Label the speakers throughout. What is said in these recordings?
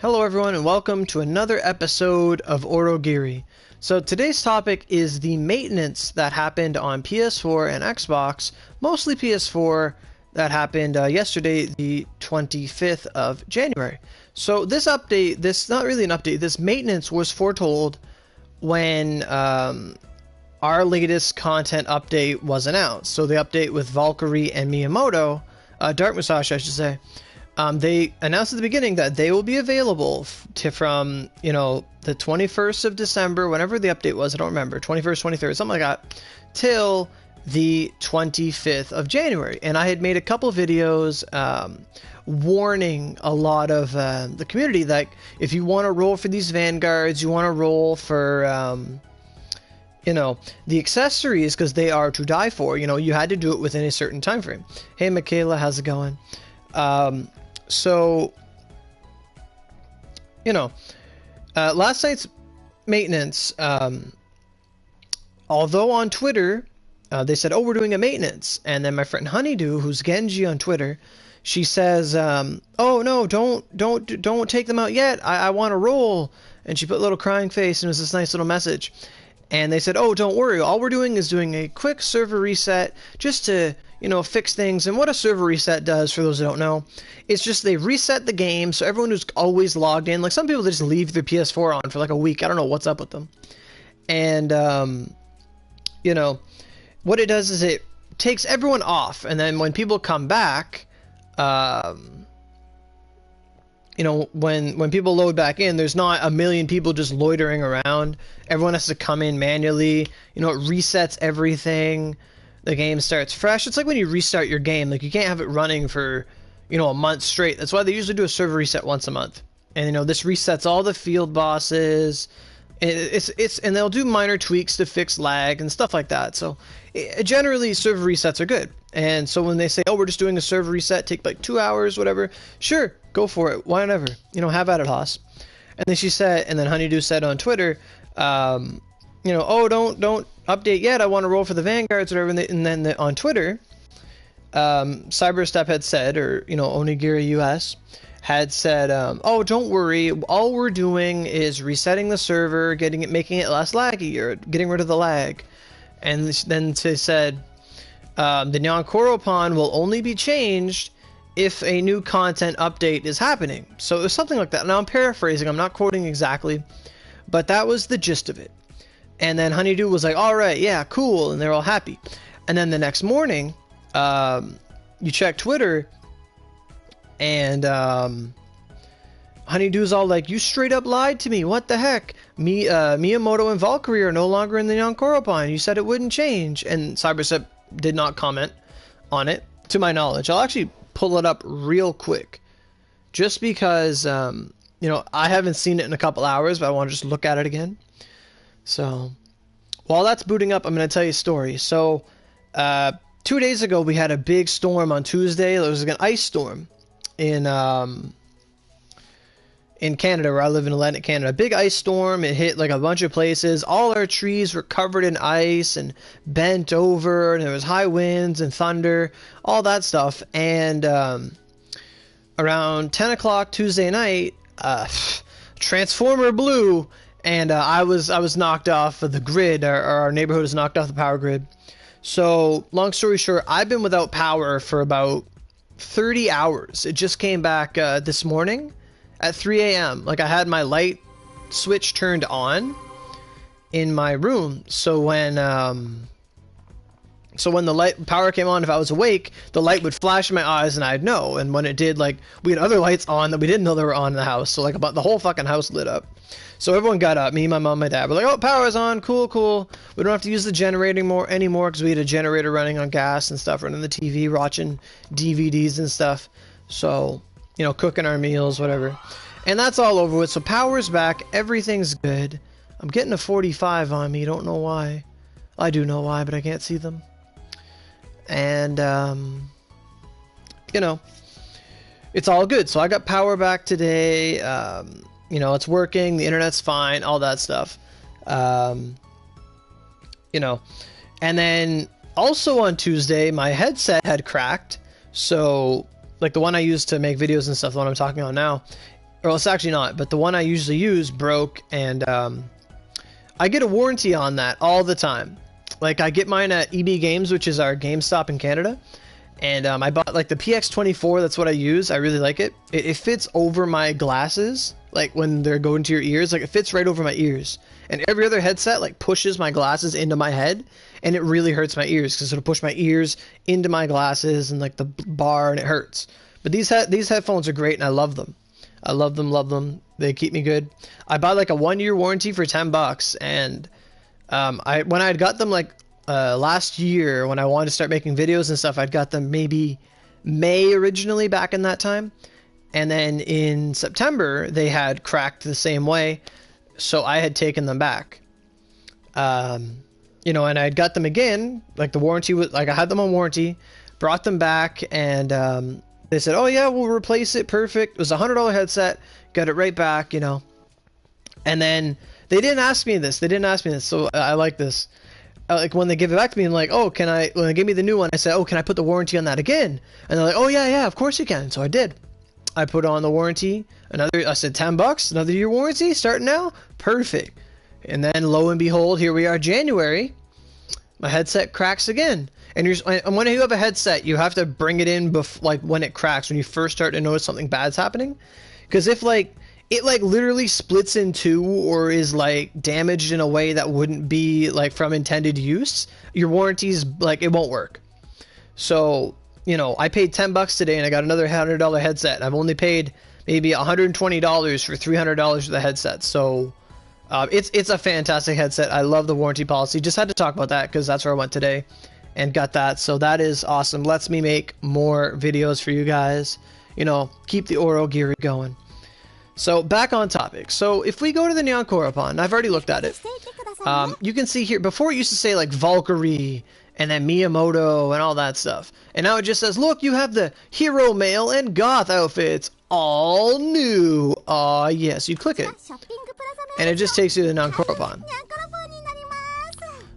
Speaker 1: Hello everyone and welcome to another episode of Aurogiri. So today's topic is the maintenance that happened on PS4 and Xbox, mostly PS4, that happened yesterday, the 25th of January. So this update, not really an update, this maintenance was foretold when our latest content update was announced. So the update with Valkyrie and Miyamoto, Dark Musashi I should say, they announced at the beginning that they will be available from, the 21st of December, whenever the update was, I don't remember, 21st, 23rd, something like that, till the 25th of January. And I had made a couple videos warning a lot of the community that if you want to roll for these Vanguards, you want to roll for, the accessories, because they are to die for, you had to do it within a certain time frame. Hey, Michaela, how's it going? Last night's maintenance, although on Twitter, they said, oh, we're doing a maintenance. And then my friend Honeydew, who's Genji on Twitter, she says, oh, no, don't take them out yet. I want to roll. And she put a little crying face and it was this nice little message. And they said, oh, don't worry. All we're doing is doing a quick server reset just to, fix things. And what a server reset does, for those who don't know, it's just they reset the game. So everyone who's always logged in, like some people that just leave their PS4 on for like a week. I don't know what's up with them. And, what it does is it takes everyone off. And then when people come back, when people load back in, there's not a million people just loitering around. Everyone has to come in manually. It resets everything. The game starts fresh. It's like when you restart your game. Like, you can't have it running for, a month straight. That's why they usually do a server reset once a month. And, this resets all the field bosses. And they'll do minor tweaks to fix lag and stuff like that. So, generally, server resets are good. And so when they say, oh, we're just doing a server reset, take like 2 hours, whatever, sure, go for it. Why never? Have at it, Haas. And then she said, and then Honeydew said on Twitter, oh, don't update yet. I want to roll for the Vanguards, whatever. And then on Twitter, Cyberstep had said, or, Onigiri US had said, oh, don't worry. All we're doing is resetting the server, making it less laggy, or getting rid of the lag. And then they said, the Nyankoro will only be changed if a new content update is happening. So it was something like that. Now I'm paraphrasing, I'm not quoting exactly, but that was the gist of it. And then Honeydew was like, all right, yeah, cool, and they're all happy. And then the next morning, you check Twitter, and Honeydew's all like, you straight up lied to me, what the heck? Miyamoto and Valkyrie are no longer in the Nyankoro. You said it wouldn't change. And Cyberstep did not comment on it, to my knowledge. I'll actually pull it up real quick, just because, I haven't seen it in a couple hours, but I want to just look at it again. So, while that's booting up, I'm going to tell you a story. So, 2 days ago, we had a big storm on Tuesday. There was like an ice storm in Canada, where I live in Atlantic Canada. A big ice storm. It hit like a bunch of places. All our trees were covered in ice and bent over, and there was high winds and thunder, all that stuff. And around 10 o'clock Tuesday night, transformer blew, and I was knocked off of the grid. Our neighborhood was knocked off the power grid. So, long story short, I've been without power for about 30 hours. It just came back this morning at 3 a.m. Like, I had my light switch turned on in my room, so when the power came on, if I was awake, the light would flash in my eyes and I'd know. And when it did, like, we had other lights on that we didn't know they were on in the house, so like about the whole fucking house lit up. So everyone got up, me, my mom, my dad. We're like, oh, power's on, cool. We don't have to use the generator anymore, because we had a generator running on gas and stuff, running the TV, watching DVDs and stuff. So, cooking our meals, whatever. And that's all over with. So power's back, everything's good. I'm getting a 45 on me, don't know why. I do know why, but I can't see them. And, it's all good. So I got power back today. It's working, the internet's fine, all that stuff. And then also on Tuesday, my headset had cracked. So, like the one I use to make videos and stuff, the one I'm talking on now, Or it's actually not, but the one I usually use broke, and I get a warranty on that all the time. Like, I get mine at EB Games, which is our GameStop in Canada, and I bought like the PX24. That's what I use. I really like it. It fits over my glasses, like when they're going to your ears. Like, it fits right over my ears. And every other headset like pushes my glasses into my head, and it really hurts my ears because it'll push my ears into my glasses and like the bar, and it hurts. But these headphones are great, and I love them. I love them, love them. They keep me good. I bought like a 1-year warranty for $10, and when I had got them like last year, when I wanted to start making videos and stuff, I'd got them maybe May originally, back in that time, and then in September they had cracked the same way, so I had taken them back. You know, and I had got them again, like the warranty was like, I had them on warranty, brought them back, and they said, oh yeah, we'll replace it, perfect. It was a $100 headset, got it right back, you know. And then they didn't ask me this, so I like this. Like, when they give it back to me, I'm like, oh, when they gave me the new one, I said, oh, can I put the warranty on that again? And they're like, oh yeah, of course you can. So I did. I put on the warranty, I said $10, another year warranty, starting now, perfect. And then lo and behold, here we are, January, my headset cracks again. And when you have a headset, you have to bring it in like when it cracks, when you first start to notice something bad's happening. Because if like it like literally splits in two, or is like damaged in a way that wouldn't be like from intended use, your warranty's like, it won't work. So, you know, I paid $10 today, and I got another $100 headset, and I've only paid maybe $120 for $300 for the headset. So it's a fantastic headset. I love the warranty policy. Just had to talk about that because that's where I went today and got that. So that is awesome. Lets me make more videos for you guys. You know, keep the Aurogiri going. So back on topic. So if we go to the Neon Korapon, I've already looked at it. You can see here, before it used to say like Valkyrie and then Miyamoto and all that stuff. And now it just says, look, you have the hero male and goth outfits, all new. Yes, you click it. And it just takes you to the Neon Korapon.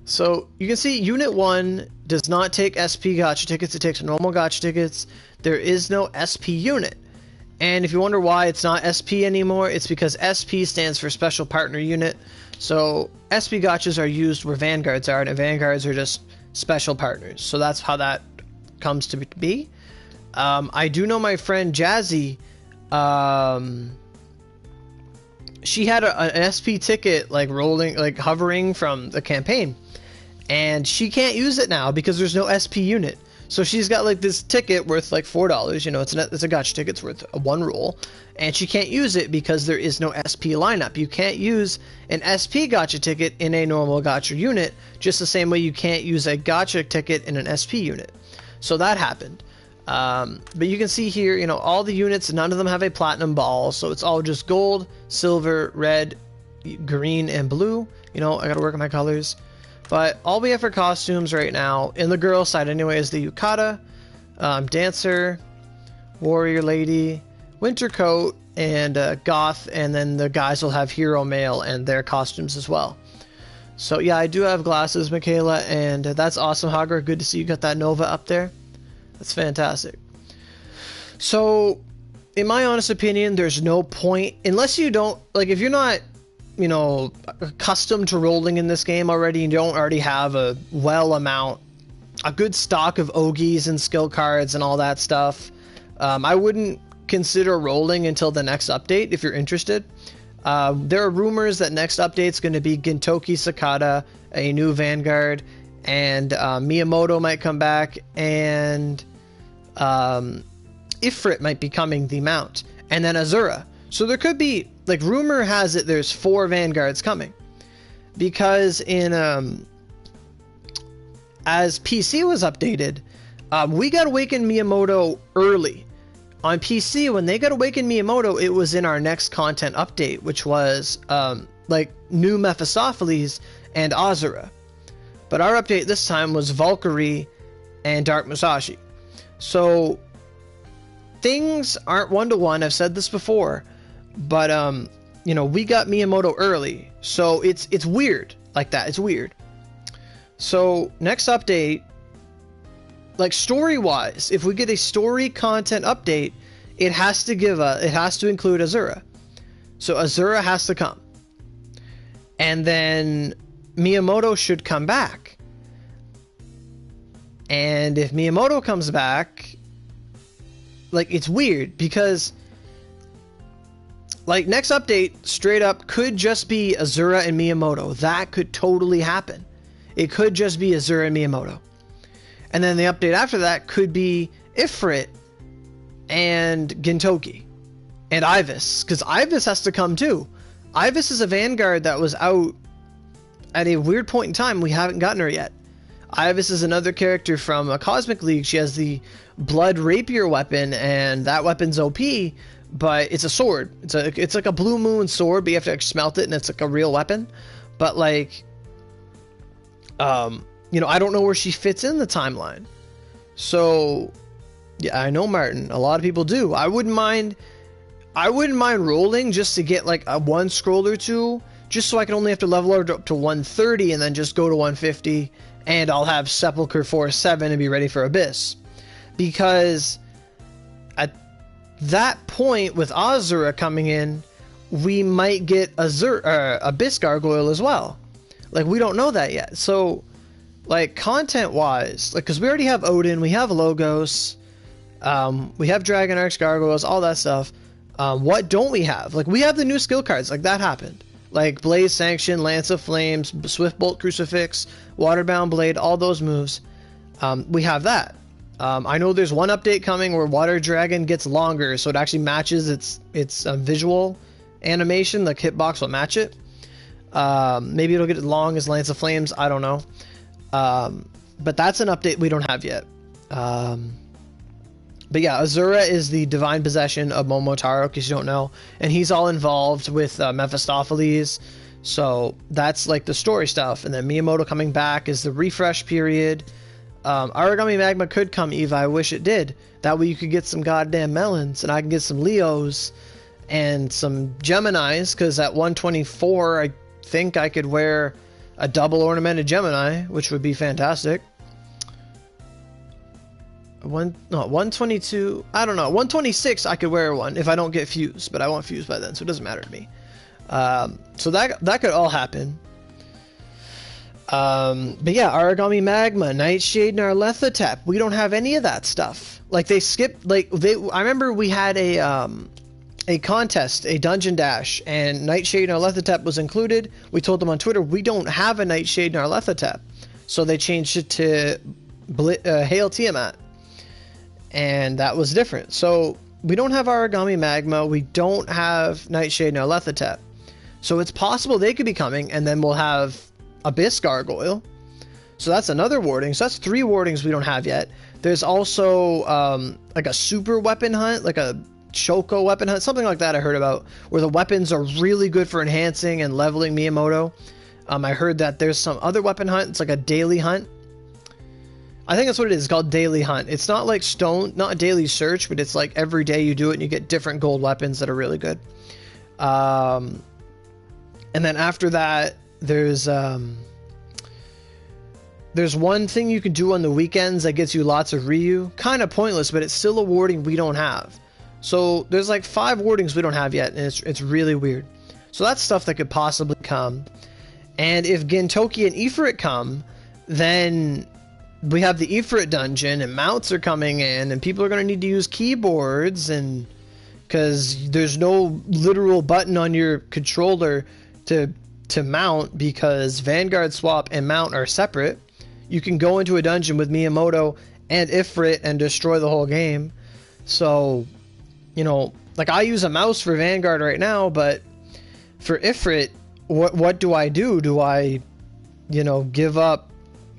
Speaker 1: So you can see Unit 1 does not take SP gacha tickets, it takes normal gacha tickets. There is no SP unit. And if you wonder why it's not SP anymore, it's because SP stands for Special Partner Unit. So SP gachas are used where Vanguards are, and Vanguards are just special partners. So that's how that comes to be. I do know my friend Jazzy, she had an SP ticket like rolling, like hovering from the campaign. And she can't use it now because there's no SP unit. So she's got like this ticket worth like $4, you know, it's a gacha ticket, it's worth one roll, and she can't use it because there is no SP lineup. You can't use an SP gacha ticket in a normal gacha unit, just the same way you can't use a gacha ticket in an SP unit. So that happened. But you can see here, you know, all the units, none of them have a platinum ball, so it's all just gold, silver, red, green, and blue. You know, I gotta work on my colors. But all we have for costumes right now, in the girl side anyway, is the Yukata, Dancer, Warrior Lady, Winter Coat, and Goth, and then the guys will have Hero Male and their costumes as well. So yeah, I do have glasses, Michaela, and that's awesome, Hagar. Good to see you got that Nova up there. That's fantastic. So, in my honest opinion, there's no point, unless you don't, like, if you're not, you know, accustomed to rolling in this game already, and you don't already have a good stock of Ogis and skill cards and all that stuff, I wouldn't consider rolling until the next update if you're interested. There are rumors that next update's going to be Gintoki Sakata, a new Vanguard, and Miyamoto might come back, and Ifrit might be coming, the mount, and then Azura. So there could be, like, rumor has it there's 4 Vanguards coming. Because in, as PC was updated, we got Awakened Miyamoto early. On PC, when they got Awakened Miyamoto, it was in our next content update, which was, like, new Mephistopheles and Azura. But our update this time was Valkyrie and Dark Musashi. So, things aren't one-to-one, I've said this before. But, you know, we got Miyamoto early, so it's weird like that. It's weird. So, next update, like, story-wise, if we get a story content update, it has to include Azura. So Azura has to come. And then Miyamoto should come back. And if Miyamoto comes back, like, it's weird because, like, next update straight up could just be Azura and Miyamoto. That could totally happen. It could just be Azura and Miyamoto. And then the update after that could be Ifrit and Gintoki and Ivys, because Ivys has to come too. Ivys is a Vanguard that was out at a weird point in time. We haven't gotten her yet. Ivys is another character from a Cosmic League. She has the Blood Rapier weapon, and that weapon's OP, but it's a sword. It's like a Blue Moon sword, but you have to like, smelt it, and it's like a real weapon. But like, you know, I don't know where she fits in the timeline. So, yeah, I know, Martin. A lot of people do. I wouldn't mind rolling just to get like a one scroll or two, just so I can only have to level her up to 130 and then just go to 150, and I'll have Sepulchre Force 7 and be ready for Abyss. Because at that point, with Azura coming in, we might get Abyss Gargoyle as well. Like, we don't know that yet. So, like, content-wise, like, because we already have Odin, we have Logos, we have Dragon Arcs, Gargoyles, all that stuff. What don't we have? Like, we have the new skill cards. Like, that happened. Like, Blaze Sanction, Lance of Flames, Swift Bolt Crucifix, Waterbound Blade, all those moves. We have that. I know there's one update coming where Water Dragon gets longer, so it actually matches its visual animation. The hitbox will match it. Maybe it'll get as long as Lance of Flames. I don't know. But that's an update we don't have yet. But yeah, Azura is the divine possession of Momotaro, because you don't know. And he's all involved with Mephistopheles. So that's like the story stuff. And then Miyamoto coming back is the refresh period. Origami Magma could come, Eva. I wish it did. That way you could get some goddamn melons. And I can get some Leos and some Geminis. Because at 124, I think I could wear a double ornamented Gemini, which would be fantastic. 122, I don't know, 126 I could wear one if I don't get fused, but I won't fuse by then, so it doesn't matter to me. So that could all happen. But yeah, Origami Magma, Nightshade, Narlethatep, we don't have any of that stuff. Like, they skipped, like, I remember we had a contest, a dungeon dash, and Nightshade Narlethatep was included. We told them on Twitter, we don't have a Nightshade Narlethatep. So they changed it to Hail Tiamat. And that was different. So we don't have Origami Magma. We don't have Nightshade Narlethatep. So it's possible they could be coming, and then we'll have Abyss Gargoyle. So that's another warding. So that's 3 wardings we don't have yet. There's also like a super weapon hunt, like a Shoko weapon hunt, something like that I heard about, where the weapons are really good for enhancing and leveling Miyamoto. I heard that there's some other weapon hunt. It's like a daily hunt. I think that's what it is. It's called Daily Hunt. It's not like not a daily search, but it's like every day you do it and you get different gold weapons that are really good. And then after that, there's one thing you can do on the weekends that gets you lots of Ryu. Kind of pointless, but it's still a warding we don't have. So there's like 5 wardings we don't have yet, and it's really weird. So that's stuff that could possibly come. And if Gintoki and Ifrit come, then we have the Ifrit dungeon, and mounts are coming in, and people are going to need to use keyboards, and because there's no literal button on your controller to mount, because Vanguard swap and mount are separate. You can go into a dungeon with Miyamoto and Ifrit and destroy the whole game. So, you know, like, I use a mouse for Vanguard right now, but for Ifrit, what do I do? Do I, you know, give up?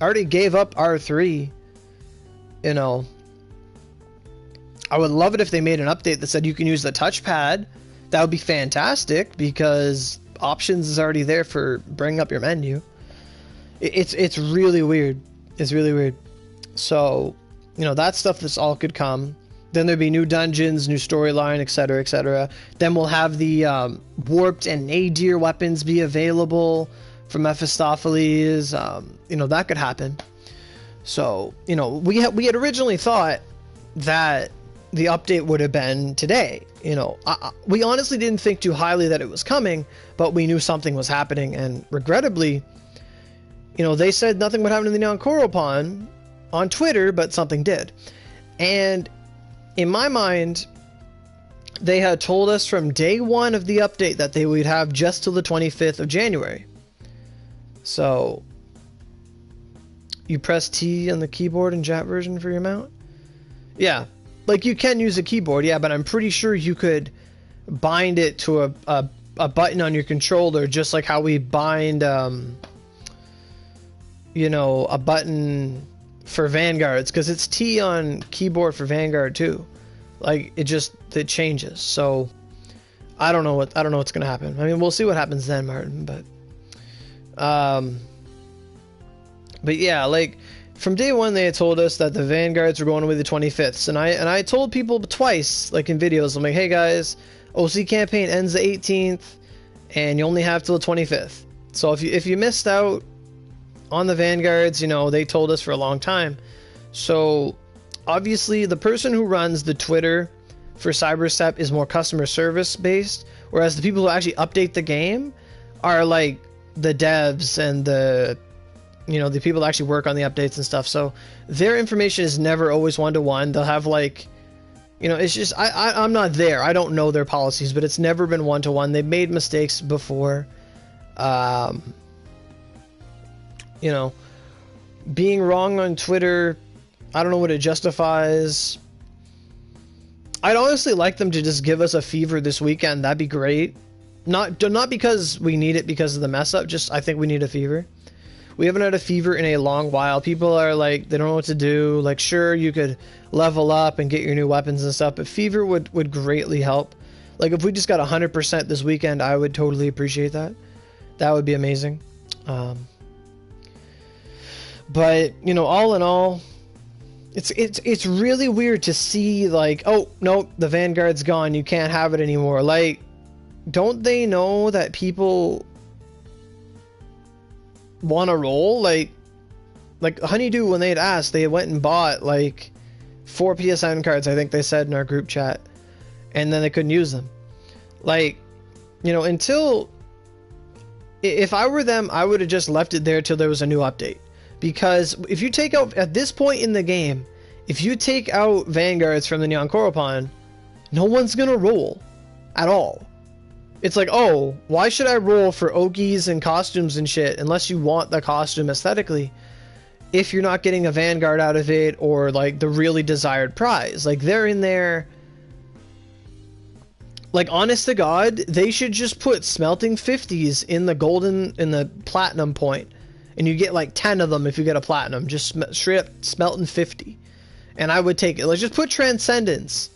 Speaker 1: I already gave up R3. You know, I would love it if they made an update that said you can use the touchpad. That would be fantastic, because options is already there for bringing up your menu. It's really weird. It's really weird. So, you know, that stuff, this all could come. Then there'd be new dungeons, new storyline, etc., etc. Then we'll have the warped and nadir weapons be available from Mephistopheles. You know, that could happen. So, you know, we had originally thought that the update would have been today. You know, we honestly didn't think too highly that it was coming, but we knew something was happening, and regrettably, you know, they said nothing would happen to the Nyankoropon on Twitter, but something did. And in my mind, they had told us from day one of the update that they would have just till the 25th of January. So, you press T on the keyboard in Jap version for your mount? Yeah, like you can use a keyboard, yeah, but I'm pretty sure you could bind it to a button on your controller, just like how we bind, you know, a button for Vanguards, because it's T on keyboard for Vanguard too. Like it changes. So I don't know what's gonna happen. I mean, we'll see what happens then, Martin. But yeah, like from day one they had told us that the Vanguards were going away the 25th, and I told people twice, like in videos, I'm like, hey guys, OC campaign ends the 18th, and you only have till the 25th. So if you missed out on the Vanguards, you know, they told us for a long time. So obviously the person who runs the Twitter for Cyberstep is more customer service based, whereas the people who actually update the game are like the devs and the, you know, the people that actually work on the updates and stuff. So their information is never always one-to-one. They'll have like, you know, it's just I'm not there. I don't know their policies, but it's never been one-to-one. They've made mistakes before. You know, being wrong on Twitter, I don't know what it justifies. I'd honestly like them to just give us a fever this weekend. That'd be great. Not because we need it because of the mess up, just I think we need a fever. We haven't had a fever in a long while. People are like, they don't know what to do. Like, sure, you could level up and get your new weapons and stuff, but fever would greatly help. Like, if we just got 100% this weekend, I would totally appreciate that. That would be amazing. But, you know, all in all, it's really weird to see, like, oh, nope, the Vanguard's gone, you can't have it anymore. Like, don't they know that people want to roll? Like Honeydew, when they had asked, they went and bought, like, 4 PSN cards, I think they said in our group chat, and then they couldn't use them. Like, you know, until... If I were them, I would have just left it there till there was a new update. Because if you take out, at this point in the game, if you take out Vanguards from the Nyankoropon, no one's gonna roll at all. It's like, oh, why should I roll for Ogies and costumes and shit unless you want the costume aesthetically, if you're not getting a Vanguard out of it or like the really desired prize? Like, they're in there. Like, honest to God, they should just put smelting 50s in the golden, in the platinum point. And you get like 10 of them if you get a platinum. Just straight up smelting 50. And I would take it. Let's just put Transcendence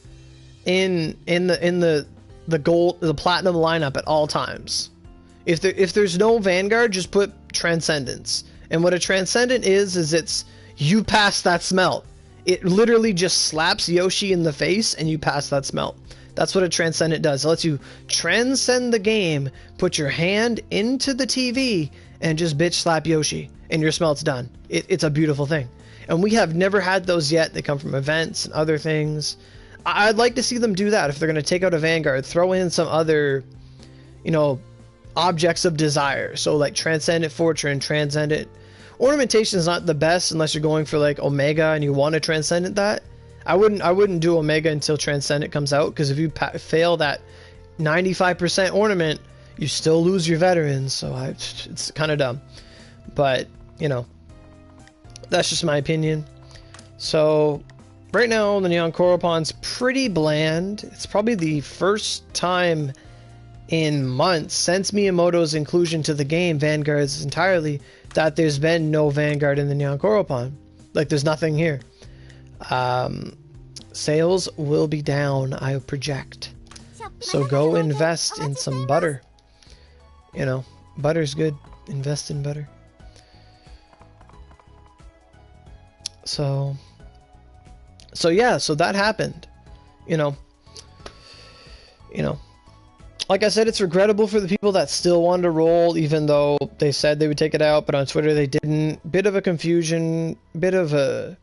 Speaker 1: in the gold, the platinum lineup at all times. If there's no Vanguard, just put Transcendence. And what a Transcendent is it's, you pass that smelt. It literally just slaps Yoshi in the face and you pass that smelt. That's what a Transcendent does. It lets you transcend the game, put your hand into the TV, and just bitch slap Yoshi, and your smelt's done. It's a beautiful thing. And we have never had those yet. They come from events and other things. I'd like to see them do that. If they're going to take out a Vanguard, throw in some other, you know, objects of desire. So like Transcendent Fortune, Transcendent ornamentation is not the best unless you're going for like Omega and you want to Transcendent that. I wouldn't do Omega until Transcendent comes out, because if you fail that 95% ornament, you still lose your veterans. So it's kind of dumb, but you know, that's just my opinion. So right now the Nyankoroppon's pretty bland. It's probably the first time in months since Miyamoto's inclusion to the game, Vanguards entirely, that there's been no Vanguard in the Nyankoropon. Like, there's nothing here. Sales will be down, I project. So go invest in some butter. You know, butter's good. Invest in butter. So yeah, so that happened. You know, like I said, it's regrettable for the people that still wanted to roll, even though they said they would take it out, but on Twitter they didn't. Bit of a confusion, bit of a...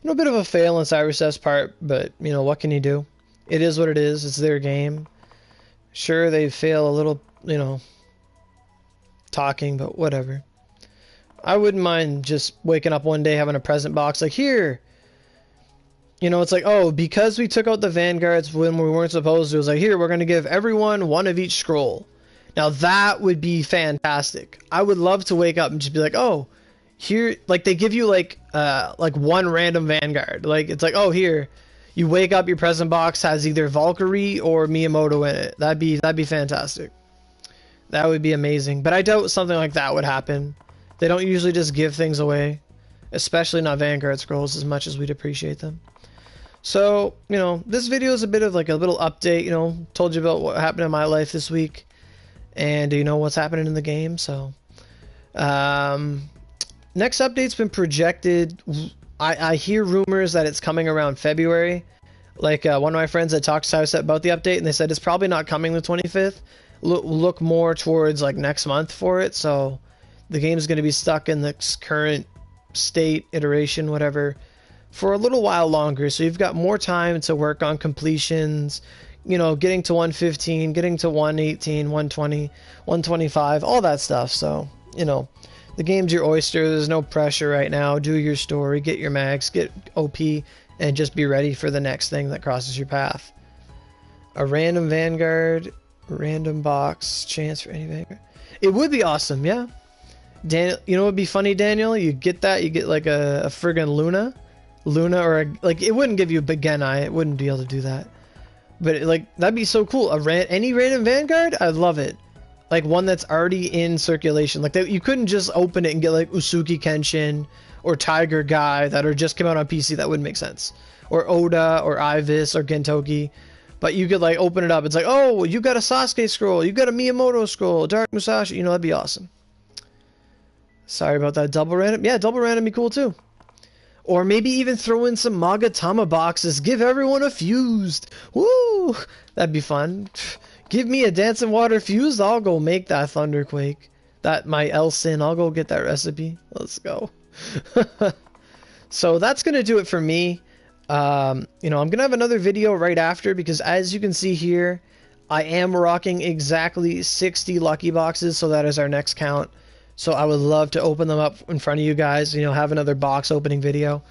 Speaker 1: You know, a bit of a fail on Cyrus's part, but, you know, what can you do? It is what it is. It's their game. Sure, they fail a little, you know, talking, but whatever. I wouldn't mind just waking up one day having a present box like, here. You know, it's like, oh, because we took out the Vanguards when we weren't supposed to, it was like, here, we're going to give everyone one of each scroll. Now, that would be fantastic. I would love to wake up and just be like, oh, here, like, they give you, like one random Vanguard. Like, it's like, oh, here, you wake up, your present box has either Valkyrie or Miyamoto in it. That'd be fantastic. That would be amazing. But I doubt something like that would happen. They don't usually just give things away, especially not Vanguard scrolls, as much as we'd appreciate them. So, you know, this video is a bit of like a little update, you know, told you about what happened in my life this week, and you know what's happening in the game. So, next update's been projected. I hear rumors that it's coming around February. Like, one of my friends that talked to us about the update, and they said it's probably not coming the 25th. Look more towards like next month for it. So, the game's going to be stuck in this current state, iteration, whatever, for a little while longer. So you've got more time to work on completions, you know, getting to 115, getting to 118, 120, 125, all that stuff. So, you know, the game's your oyster. There's no pressure right now. Do your story, get your max, get OP, and just be ready for the next thing that crosses your path. A random Vanguard, random box, chance for any Vanguard. It would be awesome, yeah. Daniel, you know what would be funny, Daniel? You get that, you get like a friggin' Luna, or like, it wouldn't give you a big Genai. It wouldn't be able to do that. But like, that'd be so cool. Any random Vanguard, I'd love it. Like one that's already in circulation. Like you couldn't just open it and get like Usuki Kenshin or Tiger Guy that are just come out on PC. That wouldn't make sense. Or Oda or Ibis or Gentoki. But you could like open it up. It's like, oh, you got a Sasuke scroll. You got a Miyamoto scroll. Dark Musashi. You know, that'd be awesome. Sorry about that. Double random. Yeah, double random be cool too. Or maybe even throw in some Magatama boxes. Give everyone a fused. Woo! That'd be fun. Give me a dancing water fused. I'll go make that Thunderquake. That my Elsin. I'll go get that recipe. Let's go. So that's going to do it for me. You know, I'm going to have another video right after, because as you can see here, I am rocking exactly 60 lucky boxes. So that is our next count. So I would love to open them up in front of you guys, you know, have another box opening video,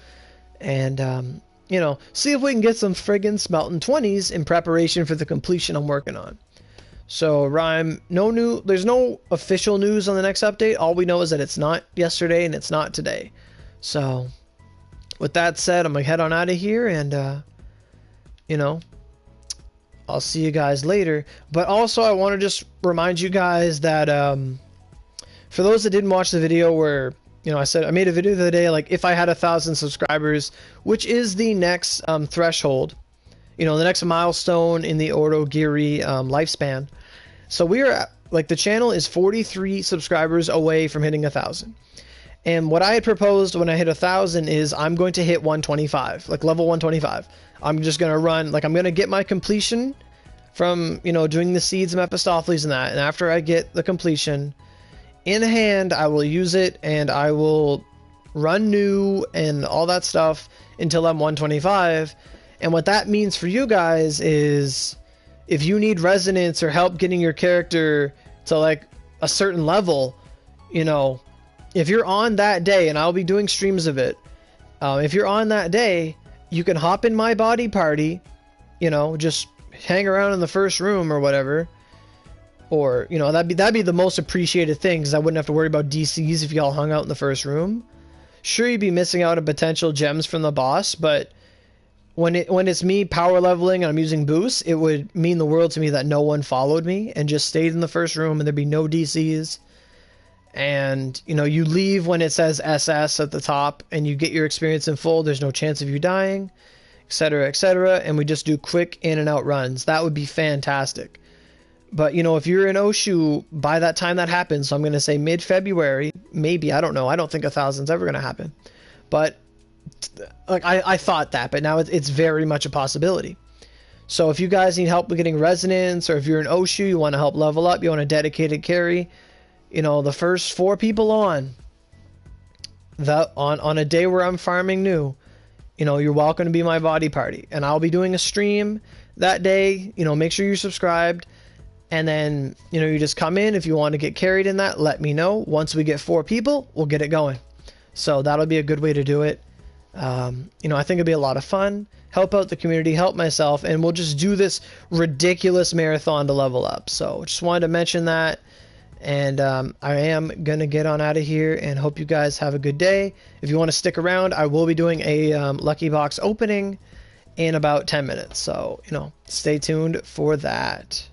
Speaker 1: and, you know, see if we can get some friggin' Smelting 20s in preparation for the completion I'm working on. So, Rhyme, there's no official news on the next update. All we know is that it's not yesterday and it's not today. So, with that said, I'm going to head on out of here, and, you know, I'll see you guys later. But also, I want to just remind you guys that, for those that didn't watch the video where, you know, I said I made a video the other day, like if I had 1,000 subscribers, which is the next threshold, you know, the next milestone in the Aurogiri lifespan. So we are at, like, the channel is 43 subscribers away from hitting 1,000. And what I had proposed when I hit 1,000 is I'm going to hit 125, like level 125. I'm just going to run, like, I'm going to get my completion from, you know, doing the seeds and Mephistopheles and that. And after I get the completion in hand, I will use it, and I will run new and all that stuff until I'm 125. And what that means for you guys is, if you need resonance or help getting your character to like a certain level, you know, if you're on that day, and I'll be doing streams of it, if you're on that day, you can hop in my body party, you know, just hang around in the first room or whatever. Or, you know, that'd be the most appreciated thing, because I wouldn't have to worry about DCs if y'all hung out in the first room. Sure, you'd be missing out on potential gems from the boss, but when it's me power leveling and I'm using boosts, it would mean the world to me that no one followed me and just stayed in the first room, and there'd be no DCs. And, you know, you leave when it says SS at the top, and you get your experience in full. There's no chance of you dying, etc., etc. And we just do quick in and out runs. That would be fantastic. But, you know, if you're in Oshu by that time that happens, so I'm going to say mid-February, maybe, I don't know. I don't think 1,000's ever going to happen. But, like, I thought that, but now it's very much a possibility. So if you guys need help with getting resonance, or if you're in Oshu, you want to help level up, you want a dedicated carry, you know, the first 4 people on a day where I'm farming new, you know, you're welcome to be my body party. And I'll be doing a stream that day. You know, make sure you're subscribed. And then, you know, you just come in. If you want to get carried in that, let me know. Once we get 4 people, we'll get it going. So that'll be a good way to do it. You know, I think it'll be a lot of fun. Help out the community, help myself, and we'll just do this ridiculous marathon to level up. So just wanted to mention that. And I am going to get on out of here and hope you guys have a good day. If you want to stick around, I will be doing a Lucky Box opening in about 10 minutes. So, you know, stay tuned for that.